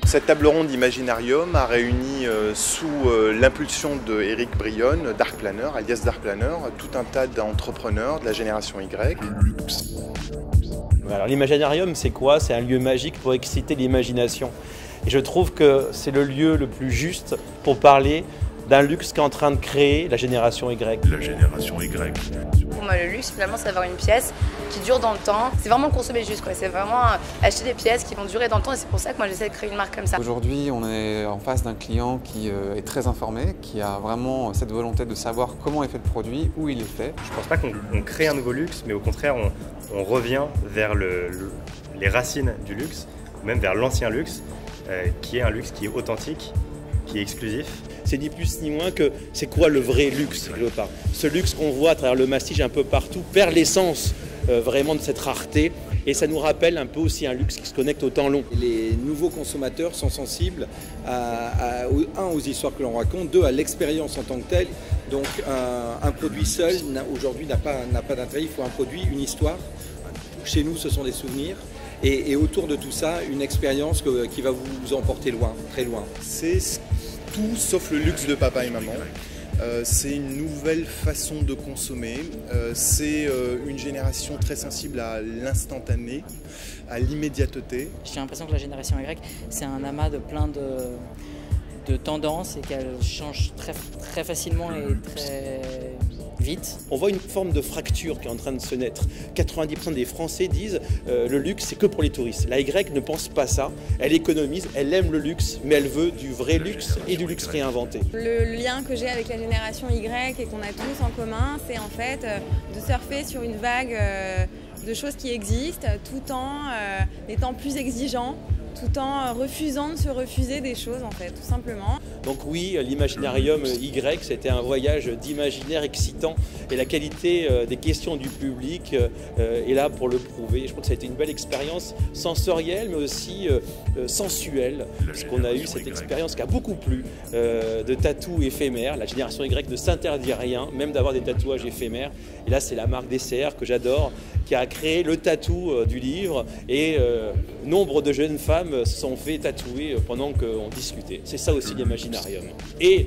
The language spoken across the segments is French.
Cette table ronde Imaginarium a réuni sous l'impulsion de Éric Brionne, Dark Planner, alias Dark Planner, tout un tas d'entrepreneurs de la génération Y. Alors l'Imaginarium, c'est quoi? C'est un lieu magique pour exciter l'imagination. Et je trouve que c'est le lieu le plus juste pour parler d'un luxe qu'est en train de créer la génération Y. La génération Y. Pour moi, le luxe, finalement, c'est avoir une pièce qui dure dans le temps. C'est vraiment consommer juste, quoi. C'est vraiment acheter des pièces qui vont durer dans le temps et c'est pour ça que moi, j'essaie de créer une marque comme ça. Aujourd'hui, on est en face d'un client qui est très informé, qui a vraiment cette volonté de savoir comment est fait le produit, où il est fait. Je ne pense pas qu'on crée un nouveau luxe, mais au contraire, on revient vers les racines du luxe, même vers l'ancien luxe, qui est un luxe qui est authentique, qui est exclusif. C'est ni plus ni moins que c'est quoi le vrai luxe, quelque part. Ce luxe qu'on voit à travers le mastige un peu partout perd l'essence vraiment de cette rareté et ça nous rappelle un peu aussi un luxe qui se connecte au temps long. Les nouveaux consommateurs sont sensibles aux histoires que l'on raconte, deux, à l'expérience en tant que telle. Donc un produit seul aujourd'hui n'a pas d'intérêt, il faut un produit, une histoire. Chez nous, ce sont des souvenirs. Et autour de tout ça, une expérience qui va vous emporter loin, très loin. C'est tout sauf le luxe de papa et maman. C'est une nouvelle façon de consommer. C'est une génération très sensible à l'instantané, à l'immédiateté. J'ai l'impression que la génération Y, c'est un amas de plein de tendances et qu'elle change très facilement et très vite. On voit une forme de fracture qui est en train de se naître. 90% des Français disent le luxe c'est que pour les touristes. La Y ne pense pas ça, elle économise, elle aime le luxe, mais elle veut du vrai luxe et du luxe réinventé. Le lien que j'ai avec la génération Y et qu'on a tous en commun, c'est en fait de surfer sur une vague de choses qui existent tout en étant plus exigeant, tout en refusant de se refuser des choses en fait, tout simplement. Donc oui, l'Imaginarium Y, c'était un voyage d'imaginaire excitant et la qualité des questions du public est là pour le prouver. Je crois que ça a été une belle expérience sensorielle mais aussi sensuelle, parce qu'on a eu cette expérience qui a beaucoup plu de tatous éphémères. La génération Y ne s'interdit rien, même d'avoir des tatouages éphémères. Et là, c'est la marque DCR que j'adore, qui a créé le tatou du livre et nombre de jeunes femmes se sont fait tatouer pendant qu'on discutait. C'est ça aussi l'Imaginarium. Et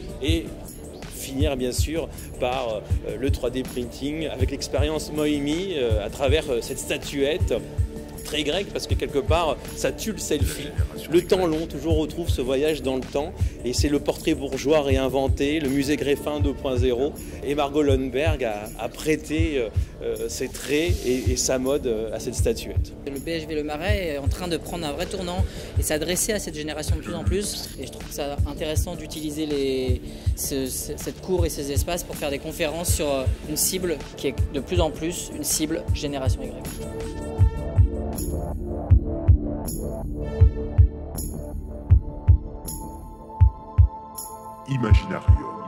finir bien sûr par le 3D printing avec l'expérience Mohimi à travers cette statuette très grecque parce que quelque part ça tue le selfie. Le temps long, toujours on retrouve ce voyage dans le temps et c'est le portrait bourgeois réinventé, le musée Greffin 2.0 et Margot Lundberg a prêté ses traits et sa mode à cette statuette. Le BHV Le Marais est en train de prendre un vrai tournant et s'adresser à cette génération de plus en plus et je trouve que c'est intéressant d'utiliser cette cour et ces espaces pour faire des conférences sur une cible qui est de plus en plus une cible génération Y. Imaginarium.